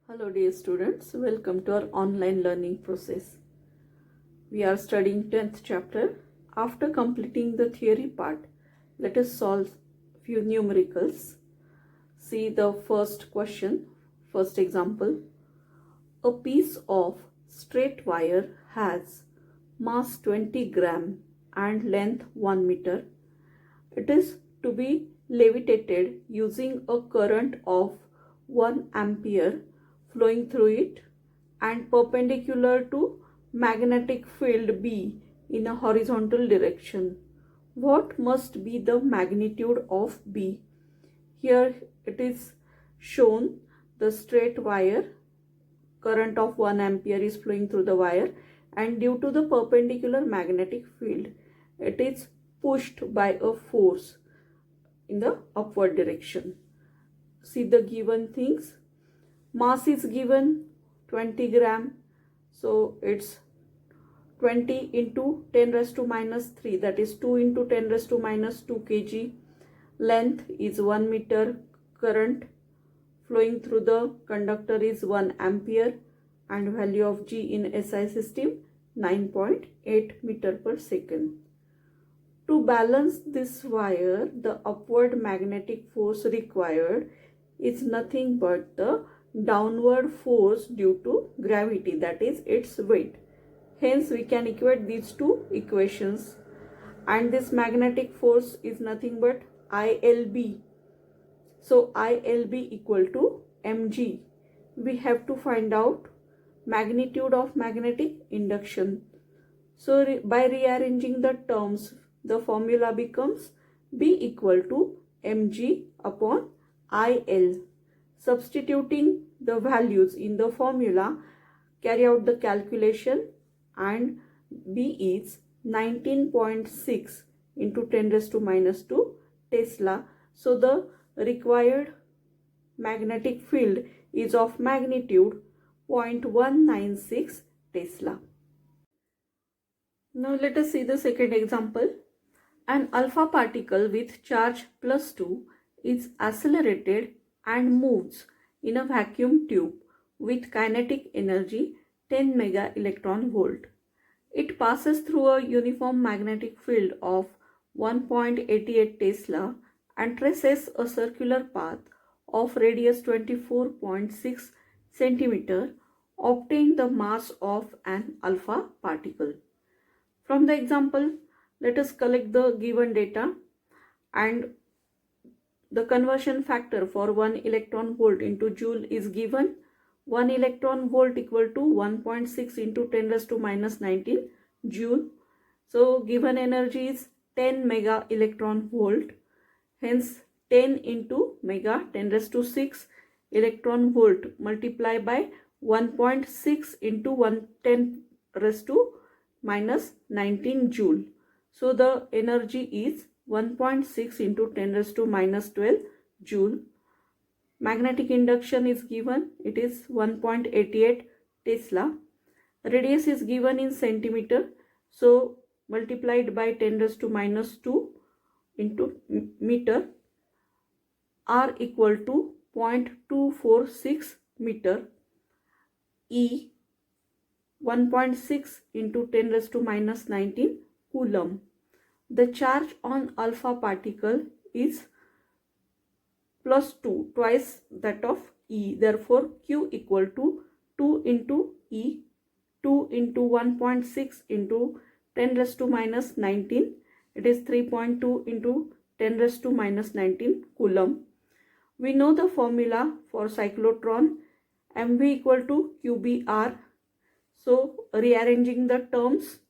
Hello dear students, welcome to our online learning process. We are studying 10th chapter. After completing the theory part, let us solve few numericals. See the first question, first example. A piece of straight wire has mass 20 gram and length 1 meter. It is to be levitated using a current of 1 ampere flowing through it and perpendicular to magnetic field B in a horizontal direction. What must be the magnitude of B? Here it is shown the straight wire, current of 1 ampere is flowing through the wire, and due to the perpendicular magnetic field it is pushed by a force in the upward direction. See the given things. Mass is given 20 gram, so it's 20 into 10 raised to minus 3, that is 2 into 10 raised to minus 2 kg. Length is 1 meter, current flowing through the conductor is 1 ampere, and value of G in SI system 9.8 meter per second. To balance this wire, the upward magnetic force required is nothing but the downward force due to gravity, that is its weight. Hence we can equate these two equations, and this magnetic force is nothing but ILB. So ILB equal to mg. We have to find out magnitude of magnetic induction. So by rearranging the terms, the formula becomes B equal to mg upon IL. Substituting the values in the formula, carry out the calculation, and B is 19.6 into 10 raised to minus 2 Tesla. So the required magnetic field is of magnitude 0.196 Tesla. Now let us see the second example. An alpha particle with charge +2 is accelerated and moves in a vacuum tube with kinetic energy 10 mega electron volt. It passes through a uniform magnetic field of 1.88 Tesla and traces a circular path of radius 24.6 centimeter. Obtain the mass of an alpha particle. From the example, let us collect the given data, and the conversion factor for 1 electron volt into joule is given. 1 electron volt equal to 1.6 into 10 raised to minus 19 joule. So given energy is 10 mega electron volt. Hence 10 into mega 10 raised to 6 electron volt multiply by 1.6 into 110 raised to minus 19 joule. So the energy is 1.6 into 10 raised to minus 12 joule. Magnetic induction is given, it is 1.88 Tesla. Radius is given in centimeter, so multiplied by 10 raised to minus 2 into meter. R equal to 0.246 meter. E 1.6 into 10 raised to minus 19 coulomb. The charge on alpha particle is +2, twice that of E. Therefore, Q equal to 2 into E, 2 into 1.6 into 10 raised to minus 19. It is 3.2 into 10 raised to minus 19 coulomb. We know the formula for cyclotron, mv equal to qbr. So rearranging the terms,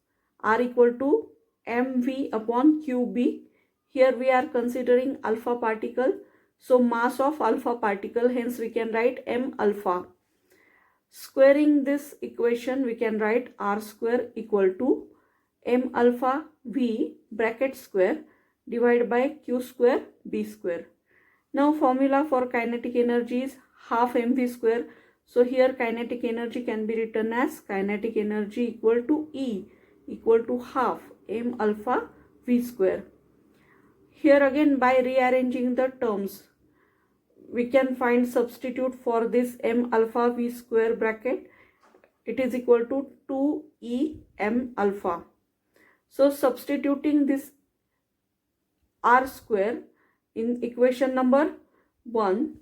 r equal to mv upon qb. Here we are considering alpha particle, so mass of alpha particle, hence we can write m alpha. Squaring this equation, we can write r square equal to m alpha v bracket square divided by q square b square. Now formula for kinetic energy is half mv square. So here kinetic energy can be written as kinetic energy equal to E equal to half m alpha v square. Here again by rearranging the terms, we can find substitute for this m alpha v square bracket. It is equal to 2e m alpha. So substituting this r square in equation number 1,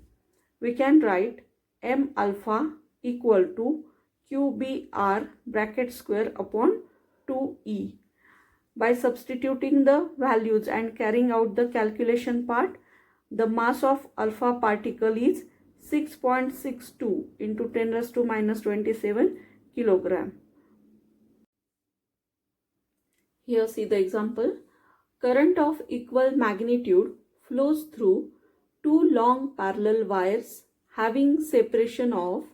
we can write m alpha equal to qbr bracket square upon 2e. By substituting the values and carrying out the calculation part, the mass of alpha particle is 6.62 into 10 raised to minus 27 kilogram. Here see the example. Current of equal magnitude flows through two long parallel wires having separation of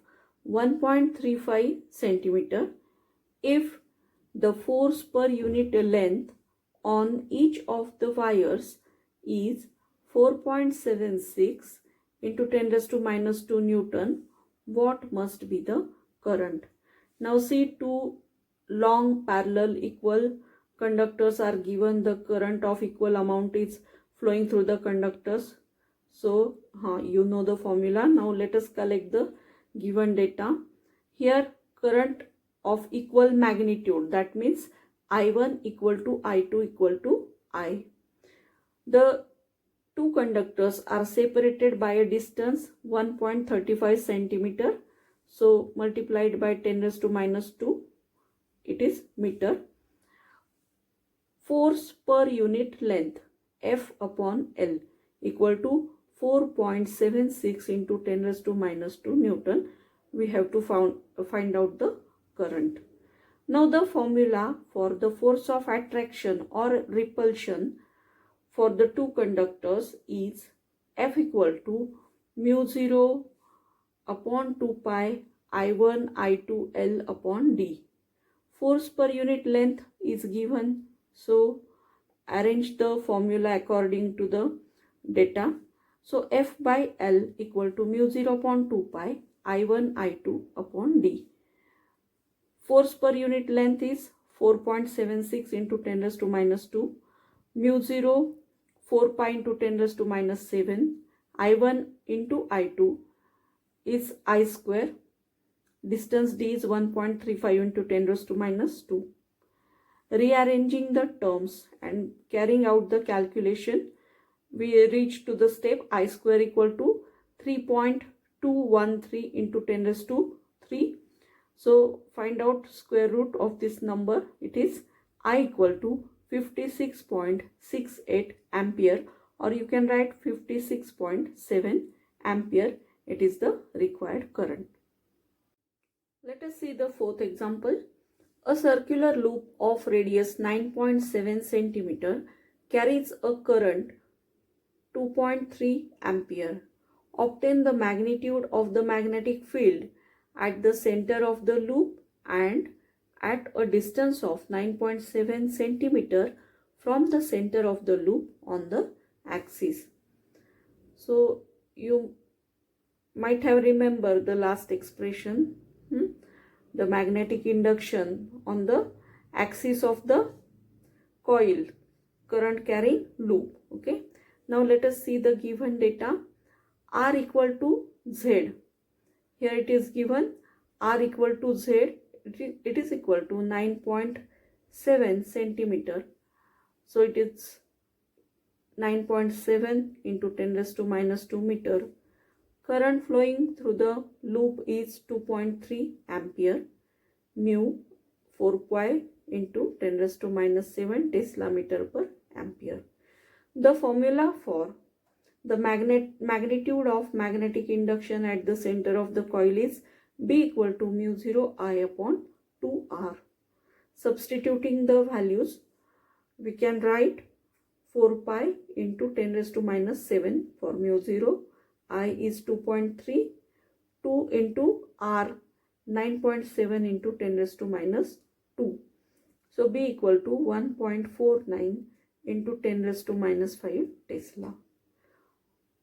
1.35 centimeter. If the force per unit length on each of the wires is 4.76 into 10 raised to minus 2 Newton, what must be the current? Now see, two long parallel equal conductors are given. The current of equal amount is flowing through the conductors. So you know the formula. Now let us collect the given data. Here current of equal magnitude, that means I1 equal to I2 equal to I. The two conductors are separated by a distance 1.35 centimeter. So multiplied by 10 raised to minus 2, it is meter. Force per unit length F upon L equal to 4.76 into 10 raised to minus 2 Newton. We have to find out the current. Now the formula for the force of attraction or repulsion for the two conductors is F equal to mu 0 upon 2 pi I1 I2 L upon D. Force per unit length is given, so arrange the formula according to the data. So F by L equal to mu 0 upon 2 pi I1 I2 upon D. Force per unit length is 4.76 into 10 raised to minus 2. Mu 0, 4 pi into 10 raised to minus 7. I1 into I2 is I square. Distance D is 1.35 into 10 raised to minus 2. Rearranging the terms and carrying out the calculation, we reach to the step I square equal to 3.213 into 10 raised to 3. So find out square root of this number. It is I equal to 56.68 ampere, or you can write 56.7 ampere. It is the required current. Let us see the fourth example. A circular loop of radius 9.7 centimeter carries a current 2.3 ampere. Obtain the magnitude of the magnetic field at the center of the loop and at a distance of 9.7 centimeter from the center of the loop on the axis. So you might have remembered the last expression, the magnetic induction on the axis of the coil, current carrying loop. Okay, now let us see the given data. R equal to Z. Here it is given R equal to Z. It is equal to 9.7 centimeter. So it is 9.7 into 10 raised to minus 2 meter. Current flowing through the loop is 2.3 ampere. Mu 4 pi into 10 raised to minus 7 Tesla meter per ampere. The formula for the magnitude of magnetic induction at the center of the coil is B equal to mu 0 I upon 2R. Substituting the values, we can write 4 pi into 10 raised to minus 7 for mu 0. I is 2.3, 2 into R 9.7 into 10 raised to minus 2. So B equal to 1.49 into 10 raised to minus 5 Tesla.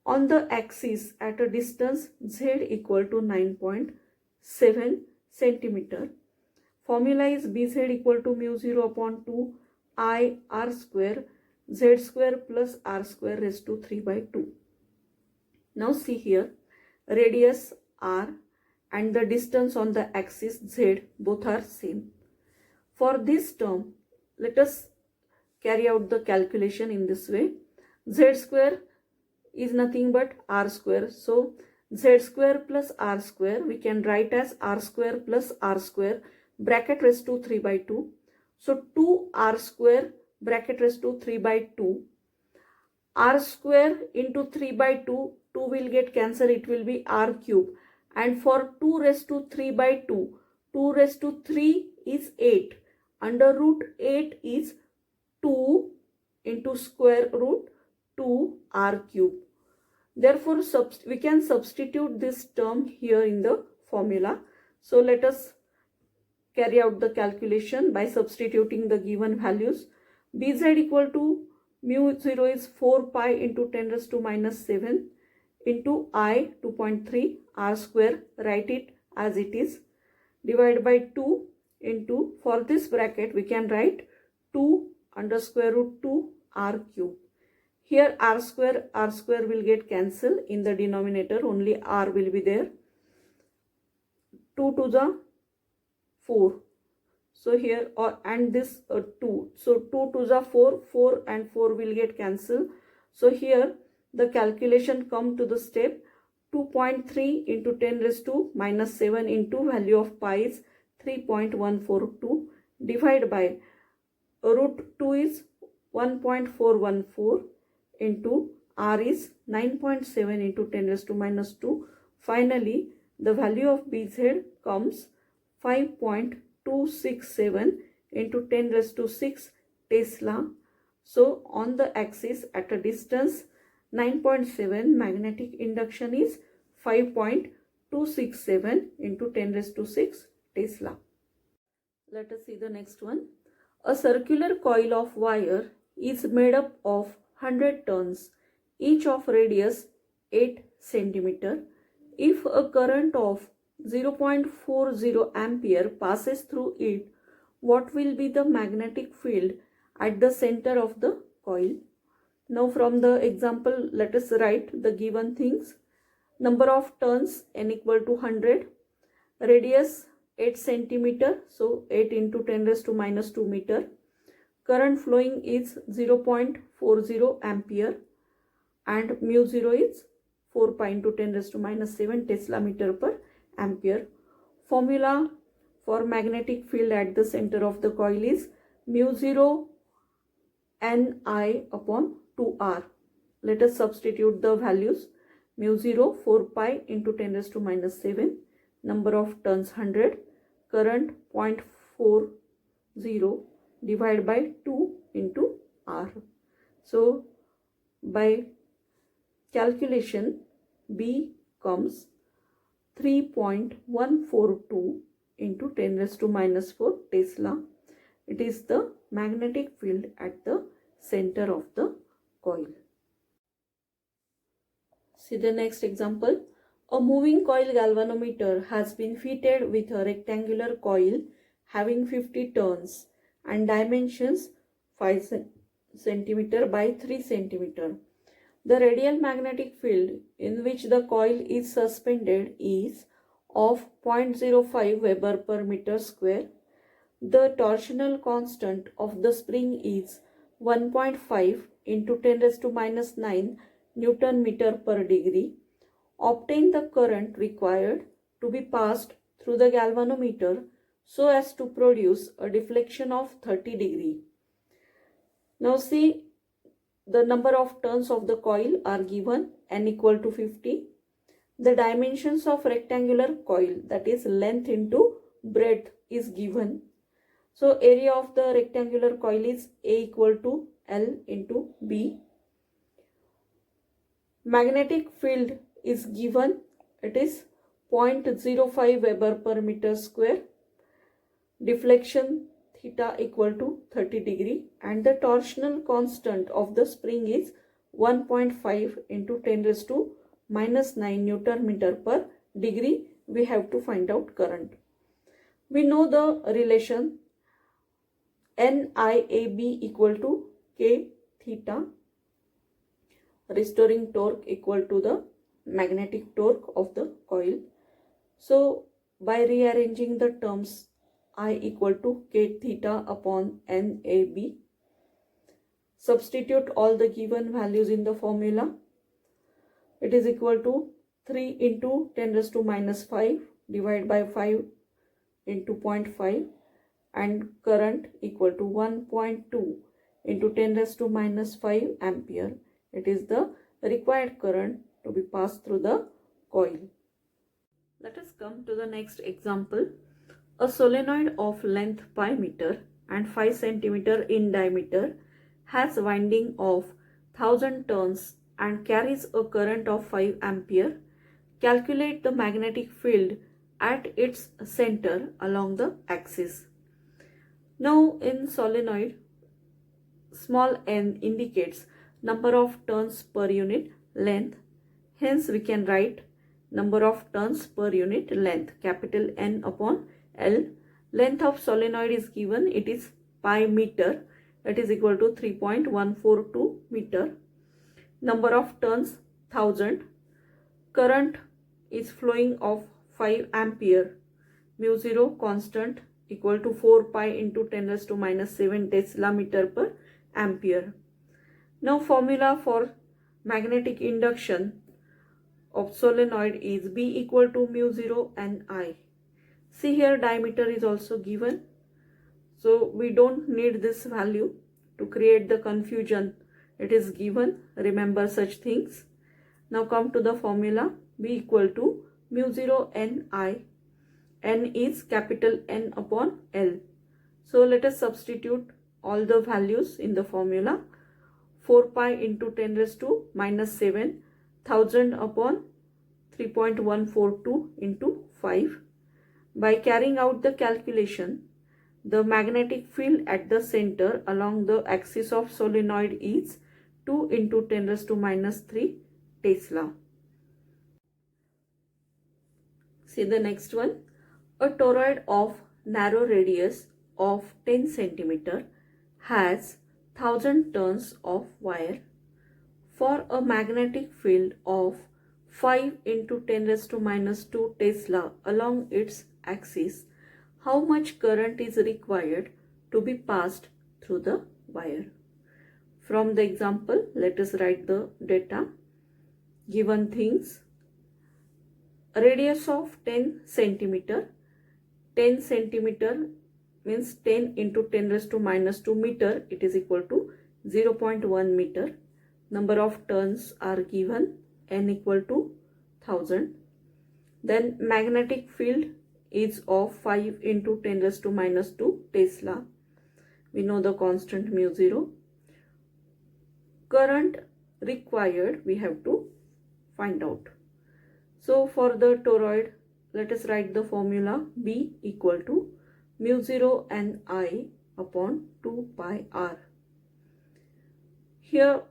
On the axis at a distance Z equal to 9.7 centimeter. Formula is Bz equal to mu 0 upon 2 I R square Z square plus R square raised to 3 by 2. Now see here, radius r and the distance on the axis z both are same. For this term, let us carry out the calculation in this way. Z square is nothing but r square. So z square plus r square we can write as r square plus r square bracket raised to 3 by 2. So 2r square bracket raised to 3 by 2. R square into 3 by 2, 2 will get cancelled, it will be r cube. And for 2 raised to 3 by 2, 2 raised to 3 is 8. Under root 8 is 2 into square root 2r cube. Therefore, we can substitute this term here in the formula. So let us carry out the calculation by substituting the given values. Bz equal to mu 0 is 4 pi into 10 raised to minus 7 into I 2.3 r square, write it as it is, divided by 2 into, for this bracket we can write 2 under square root 2 r cube. Here r square will get cancelled, in the denominator only r will be there. 2 to the 4. So here and this 2. So 2 to the 4, 4 and 4 will get cancelled. So here the calculation come to the step 2.3 into 10 raised to minus 7 into value of pi is 3.142 divided by root 2 is 1.414 into r is 9.7 into 10 raised to minus 2. Finally, the value of Bz comes 5.267 into 10 raised to 6 Tesla. So on the axis at a distance 9.7, magnetic induction is 5.267 into 10 raised to 6 Tesla. Let us see the next one. A circular coil of wire is made up of 100 turns, each of radius 8 centimeter. If a current of 0.40 ampere passes through it, what will be the magnetic field at the center of the coil? Now from the example, let us write the given things. Number of turns n equal to 100, radius 8 centimeter, so 8 into 10 raised to minus 2 meter. Current flowing is 0.40 ampere and mu 0 is 4 pi into 10 raised to minus 7 Tesla meter per ampere. Formula for magnetic field at the center of the coil is mu 0 Ni upon 2R. Let us substitute the values. Mu 0 4 pi into 10 raised to minus 7, number of turns 100, current 0.40 divided by 2 into R. So by calculation B comes 3.142 into 10 raised to minus 4 Tesla. It is the magnetic field at the center of the coil. See the next example. A moving coil galvanometer has been fitted with a rectangular coil having 50 turns and dimensions 5 cm by 3 cm. The radial magnetic field in which the coil is suspended is of 0.05 Weber per meter square. The torsional constant of the spring is 1.5 into 10 raised to minus 9 Newton meter per degree. Obtain the current required to be passed through the galvanometer so as to produce a deflection of 30 degree. Now see, the number of turns of the coil are given, n equal to 50. The dimensions of rectangular coil, that is length into breadth, is given. So area of the rectangular coil is A equal to L into B. Magnetic field is given, it is 0.05 Weber per meter square. Deflection theta equal to 30 degree and the torsional constant of the spring is 1.5 into 10 raised to minus 9 Newton meter per degree. We have to find out current. We know the relation NIAB equal to K theta, restoring torque equal to the magnetic torque of the coil. So by rearranging the terms, I equal to k theta upon NAB. Substitute all the given values in the formula. It is equal to 3 into 10 raised to minus 5 divided by 5 into 0.5, and current equal to 1.2 into 10 raised to minus 5 ampere. It is the required current to be passed through the coil. Let us come to the next example. A solenoid of length pi meter and 5 centimeter in diameter has winding of 1000 turns and carries a current of 5 ampere. Calculate the magnetic field at its center along the axis. Now in solenoid, small n indicates number of turns per unit length. Hence we can write number of turns per unit length, capital N upon L. Length of solenoid is given, it is pi meter, it is equal to 3.142 meter. Number of turns 1000. Current is flowing of 5 ampere. Mu 0 constant equal to 4 pi into 10 raised to minus 7 Tesla meter per ampere. Now formula for magnetic induction of solenoid is B equal to mu 0 and I. See here, diameter is also given, so we don't need this value to create the confusion. It is given, remember such things. Now come to the formula. B equal to mu 0 n I. N is capital N upon L. So let us substitute all the values in the formula. 4 pi into 10 raised to minus 7, 1000 upon 3.142 into 5. By carrying out the calculation, the magnetic field at the center along the axis of solenoid is 2 into 10 raised to minus 3 Tesla. See the next one. A toroid of narrow radius of 10 centimeter has 1000 turns of wire. For a magnetic field of 5 into 10 raised to minus 2 Tesla along its axis, how much current is required to be passed through the wire? From the example, let us write the data. Given things: radius of 10 centimeter. 10 centimeter means 10 into 10 raised to minus 2 meter. It is equal to 0.1 meter. Number of turns are given, N equal to 1000. Then magnetic field is of 5 into 10 raised to minus 2 Tesla. We know the constant mu 0. Current required we have to find out. So for the toroid, let us write the formula. B equal to mu 0 n I upon 2 pi r. Here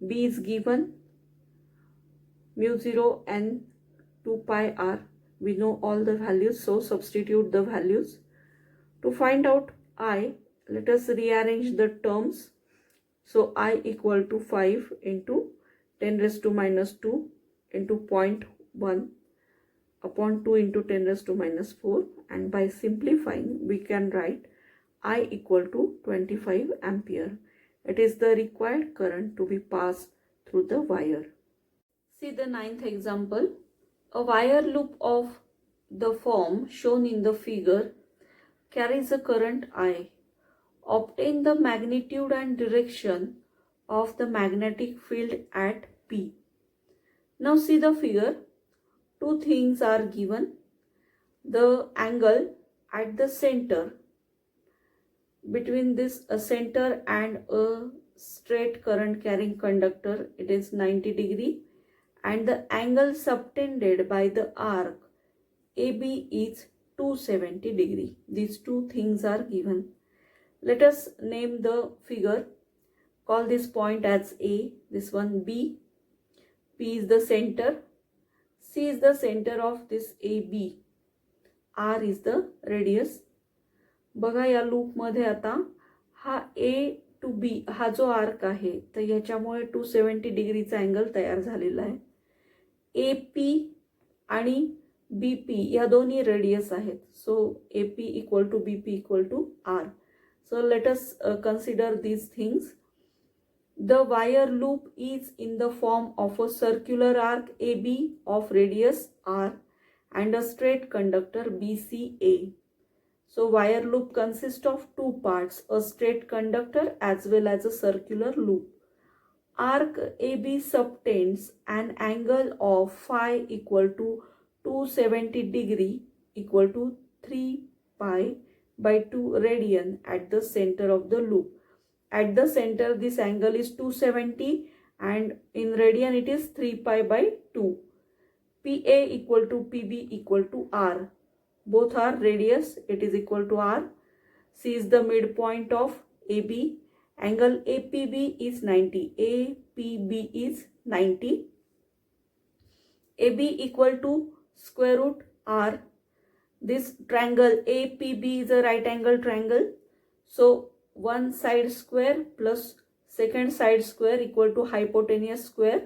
B is given, mu 0 n 2 pi r. We know all the values, so substitute the values. To find out I, let us rearrange the terms. So I equal to 5 into 10 raised to minus 2 into 0.1 upon 2 into 10 raised to minus 4, and by simplifying we can write I equal to 25 ampere. It is the required current to be passed through the wire. See the ninth example. A wire loop of the form shown in the figure carries a current I. Obtain the magnitude and direction of the magnetic field at P. Now see the figure. Two things are given. The angle at the center between this center and a straight current carrying conductor, it is 90 degree, and the angle subtended by the arc AB is 270 degree. These two things are given. Let us name the figure. Call this point as A, this one B. P is the center. C is the center of this AB. R is the radius. बघा या loop मध्ये आता हा A to B हा जो arc आहे तर याच्यामुळे 270 डिग्रीचा अँगल तयार झालेला आहे. AP आणि BP या दोन्ही रेडियस आहेत. So AP equal to BP equal to R. So let us consider these things. The wire loop is in the form of a circular arc AB of radius R and a straight conductor BCA. So wire loop consists of two parts, a straight conductor as well as a circular loop. Arc AB subtends an angle of phi equal to 270 degree equal to 3 pi by 2 radian at the center of the loop. At the center this angle is 270 and in radian it is 3 pi by 2. PA equal to PB equal to R. Both are radius, it is equal to R. C is the midpoint of AB. Angle APB is 90. APB is 90. AB equal to square root R. This triangle APB is a right angle triangle. So one side square plus second side square equal to hypotenuse square.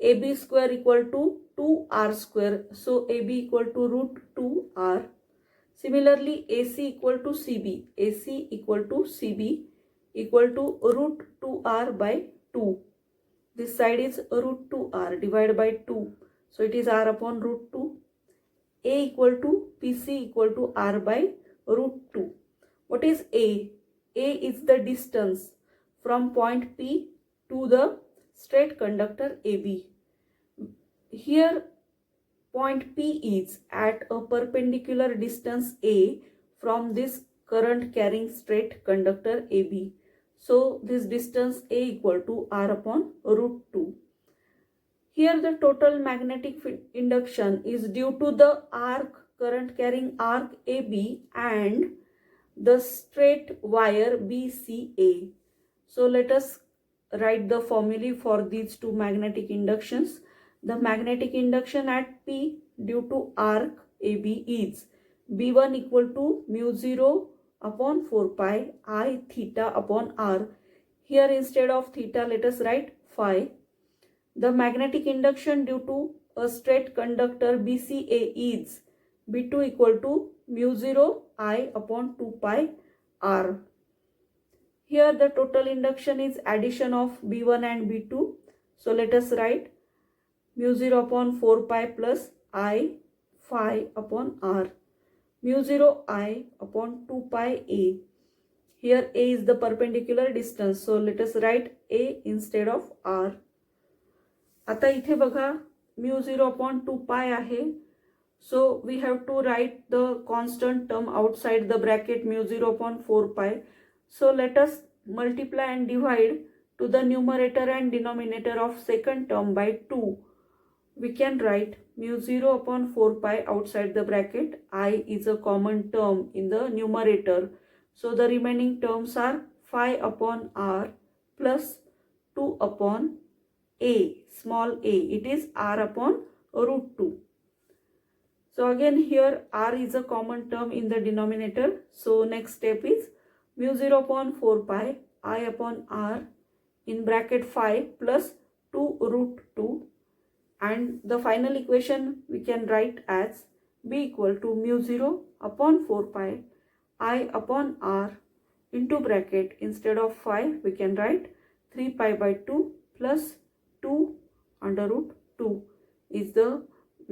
AB square equal to 2R square. So AB equal to root 2R. Similarly, AC equal to CB. AC equal to CB equal to root 2R by 2. This side is root 2R divided by 2. So it is R upon root 2. A equal to PC equal to R by root 2. What is A? A is the distance from point P to the straight conductor AB. Here point P is at a perpendicular distance A from this current carrying straight conductor AB. So this distance A equal to R upon root 2. Here the total magnetic induction is due to the arc, current carrying arc AB and the straight wire BCA. So let us write the formulae for these two magnetic inductions. The magnetic induction at P due to arc AB is B1 equal to mu 0 upon 4 pi I theta upon R. Here instead of theta let us write phi. The magnetic induction due to a straight conductor BCA is B2 equal to mu 0 I upon 2 pi R. Here the total induction is addition of B1 and B2. So let us write mu 0 upon 4 pi plus I phi upon R. Mu 0 I upon 2 pi A. Here A is the perpendicular distance. So let us write A instead of R. आता इथे बघा mu 0 upon 2 pi आहे. So we have to write the constant term outside the bracket mu 0 upon 4 pi. So let us multiply and divide to the numerator and denominator of second term by 2. We can write mu 0 upon 4 pi outside the bracket. I is a common term in the numerator. So the remaining terms are phi upon R plus 2 upon A, small a. It is R upon root 2. So again here R is a common term in the denominator. So next step is mu 0 upon 4 pi I upon R in bracket phi plus 2 root 2. And the final equation we can write as B equal to mu 0 upon 4 pi I upon R into bracket instead of phi we can write 3 pi by 2 plus 2 under root 2 is the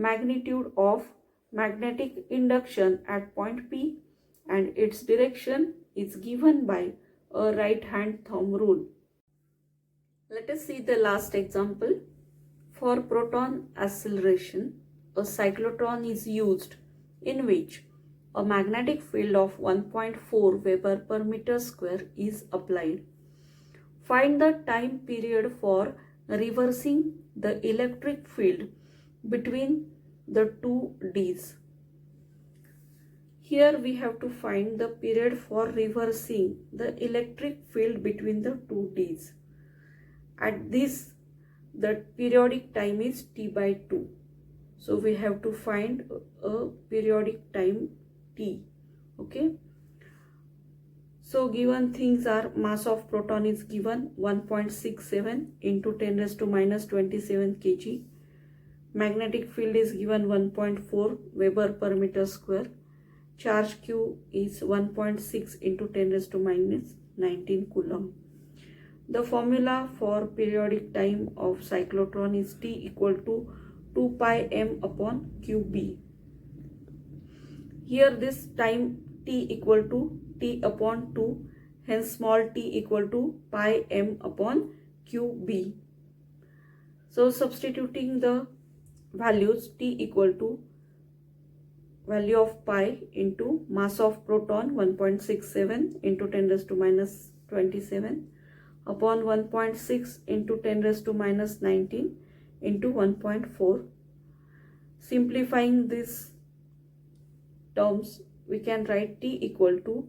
magnitude of magnetic induction at point P and its direction is given by a right hand thumb rule. Let us see the last example. For proton acceleration, a cyclotron is used in which a magnetic field of 1.4 Weber per meter square is applied. Find the time period for reversing the electric field between the two Ds. Here we have to find the period for reversing the electric field between the two Ds. At this, the periodic time is T by 2. So we have to find a periodic time T. Okay. So given things are mass of proton is given 1.67 into 10 raised to minus 27 kg. Magnetic field is given 1.4 Weber per meter square. Charge Q is 1.6 into 10 raised to minus 19 Coulomb. The formula for periodic time of cyclotron is T equal to 2 pi m upon QB. Here this time T equal to T upon 2, hence small t equal to pi m upon QB. So substituting the values, T equal to value of pi into mass of proton 1.67 into 10 raised to minus 27 upon 1.6 into 10 raised to minus 19 into 1.4. Simplifying these terms, we can write T equal to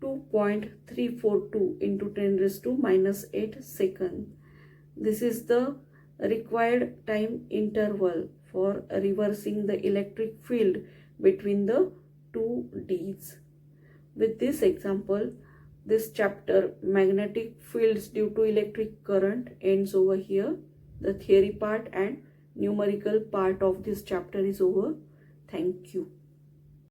2.342 into 10 raised to minus 8 second. This is the required time interval for reversing the electric field between the two Ds. With this example, this chapter, magnetic fields due to electric current, ends over here. The theory part and numerical part of this chapter is over. Thank you.